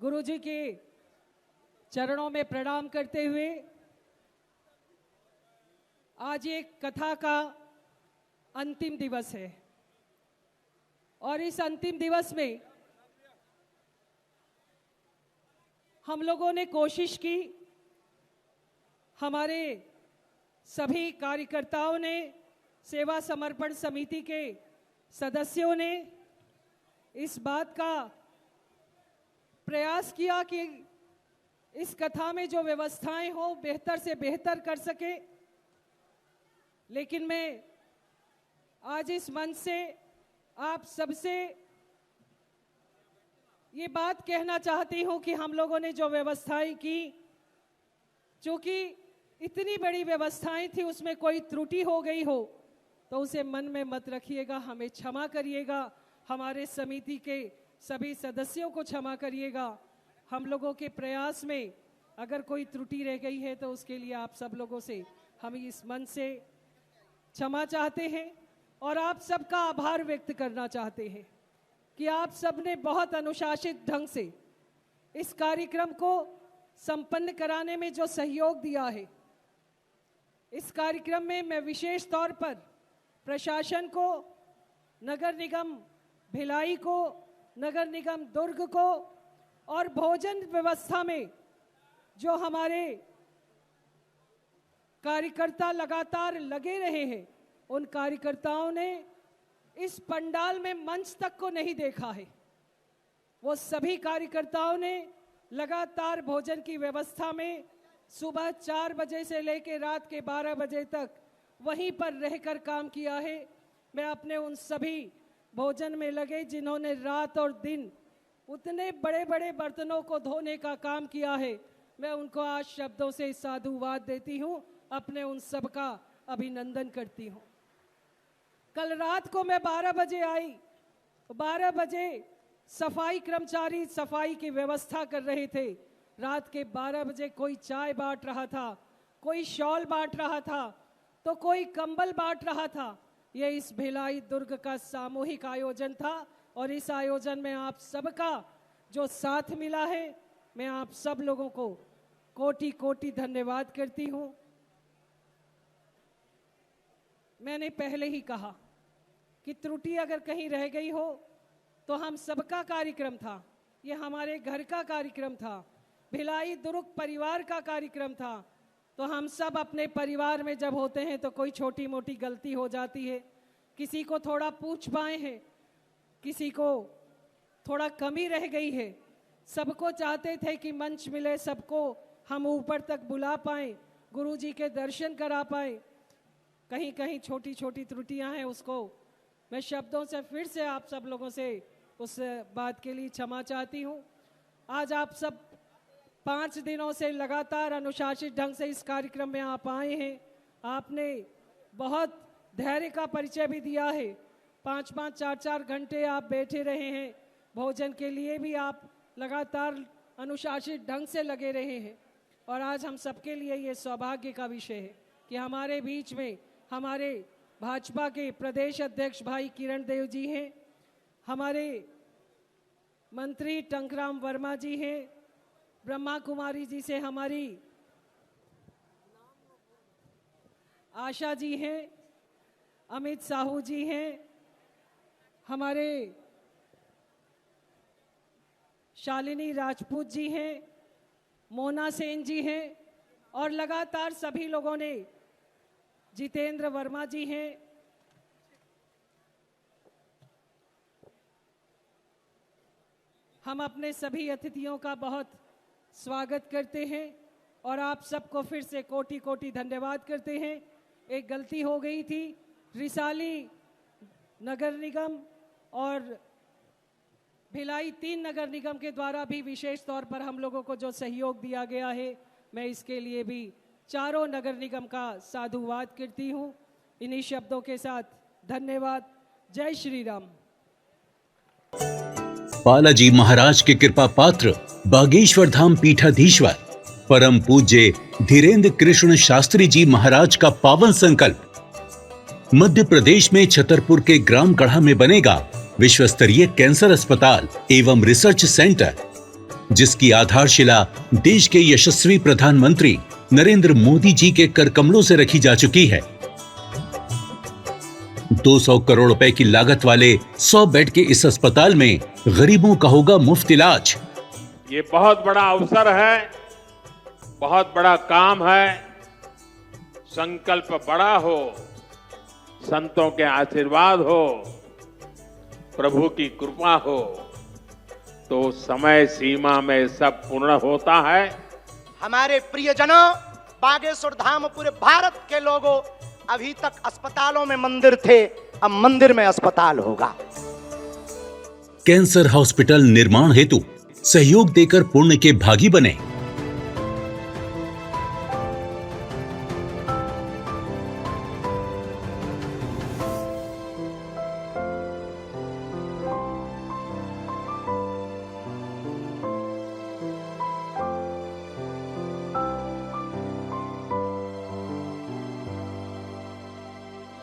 गुरुजी के चरणों में प्रणाम करते हुए आज एक कथा का अंतिम दिवस है और इस अंतिम दिवस में हम लोगों ने कोशिश की, हमारे सभी कार्यकर्ताओं ने, सेवा समर्पण समिति के सदस्यों ने इस बात का प्रयास किया कि इस कथा में जो व्यवस्थाएं हो बेहतर से बेहतर कर सके। लेकिन मैं आज इस मंच से आप सबसे ये बात कहना चाहती हूं कि हम लोगों ने जो व्यवस्थाएं की, चूंकि इतनी बड़ी व्यवस्थाएं थी, उसमें कोई त्रुटि हो गई हो तो उसे मन में मत रखिएगा, हमें क्षमा करिएगा, हमारे समिति के सभी सदस्यों को क्षमा करिएगा। हम लोगों के प्रयास में अगर कोई त्रुटि रह गई है तो उसके लिए आप सब लोगों से हम इस मन से क्षमा चाहते हैं और आप सबका आभार व्यक्त करना चाहते हैं कि आप सबने बहुत अनुशासित ढंग से इस कार्यक्रम को संपन्न कराने में जो सहयोग दिया है। इस कार्यक्रम में मैं विशेष तौर पर प्रशासन को, नगर निगम भिलाई को, नगर निगम दुर्ग को और भोजन व्यवस्था में जो हमारे कार्यकर्ता लगातार लगे रहे हैं, उन कार्यकर्ताओं ने इस पंडाल में मंच तक को नहीं देखा है। वो सभी कार्यकर्ताओं ने लगातार भोजन की व्यवस्था में सुबह 4 बजे से लेकर रात के 12 बजे तक वहीं पर रहकर काम किया है। मैं अपने उन सभी भोजन में लगे जिन्होंने रात और दिन उतने बड़े बड़े बर्तनों को धोने का काम किया है, मैं उनको आज शब्दों से साधुवाद देती हूँ, अपने उन सब का अभिनंदन करती हूँ। कल रात को मैं 12 बजे आई, 12 बजे सफाई कर्मचारी सफाई की व्यवस्था कर रहे थे। रात के 12 बजे कोई चाय बांट रहा था, कोई शॉल बांट रहा था, तो कोई कंबल बांट रहा था। ये इस भिलाई दुर्ग का सामूहिक आयोजन था और इस आयोजन में आप सबका जो साथ मिला है, मैं आप सब लोगों को कोटि कोटि धन्यवाद करती हूँ। मैंने पहले ही कहा कि त्रुटि अगर कहीं रह गई हो तो हम सबका कार्यक्रम था, ये हमारे घर का कार्यक्रम था, भिलाई दुर्ग परिवार का कार्यक्रम था। तो हम सब अपने परिवार में जब होते हैं तो कोई छोटी मोटी गलती हो जाती है, किसी को थोड़ा पूछ पाए हैं, किसी को थोड़ा कमी रह गई है। सबको चाहते थे कि मंच मिले, सबको हम ऊपर तक बुला पाएं, गुरुजी के दर्शन करा पाएं। कहीं कहीं छोटी छोटी त्रुटियां हैं, उसको मैं शब्दों से फिर से आप सब लोगों से उस बात के लिए क्षमा चाहती हूँ। आज आप सब 5 दिनों से लगातार अनुशासित ढंग से इस कार्यक्रम में आप आए हैं। आपने बहुत धैर्य का परिचय भी दिया है। 5-5, 4-4 घंटे आप बैठे रहे हैं। भोजन के लिए भी आप लगातार अनुशासित ढंग से लगे रहे हैं और आज हम सबके लिए ये सौभाग्य का विषय है कि हमारे बीच में हमारे भाजपा के प्रदेश अध्यक्ष भाई किरण देव जी हैं, हमारे मंत्री टंकराम वर्मा जी हैं, ब्रह्मा कुमारी जी से हमारी आशा जी हैं, अमित साहू जी हैं, हमारे शालिनी राजपूत जी हैं, मोना सेन जी हैं और लगातार सभी लोगों ने, जितेंद्र वर्मा जी हैं, हम अपने सभी अतिथियों का बहुत स्वागत करते हैं और आप सबको फिर से कोटि कोटि धन्यवाद करते हैं। एक गलती हो गई थी, रिसाली नगर निगम और भिलाई 3 नगर निगम के द्वारा भी विशेष तौर पर हम लोगों को जो सहयोग दिया गया है, मैं इसके लिए भी चारों नगर निगम का साधुवाद करती हूँ। इन्हीं शब्दों के साथ धन्यवाद। जय श्री राम। बालाजी महाराज के कृपा पात्र बागेश्वर धाम पीठाधीश्वर परम पूज्य धीरेन्द्र कृष्ण शास्त्री जी महाराज का पावन संकल्प। मध्य प्रदेश में छतरपुर के ग्राम गढ़ा में बनेगा विश्व स्तरीय कैंसर अस्पताल एवं रिसर्च सेंटर। जिसकी आधारशिला देश के यशस्वी प्रधानमंत्री नरेंद्र मोदी जी के कर कमलों से रखी जा चुकी है। 200 करोड़ रुपए की लागत वाले 100 बेड के इस अस्पताल में गरीबों का होगा मुफ्त इलाज। ये बहुत बड़ा अवसर है, बहुत बड़ा काम है। संकल्प बड़ा हो, संतों के आशीर्वाद हो, प्रभु की कृपा हो, तो समय सीमा में सब पूर्ण होता है। हमारे प्रियजनों, बागेश्वर धाम पूरे भारत के लोगों, अभी तक अस्पतालों में मंदिर थे, अब मंदिर में अस्पताल होगा। कैंसर हॉस्पिटल निर्माण हेतु सहयोग देकर पुण्य के भागी बने।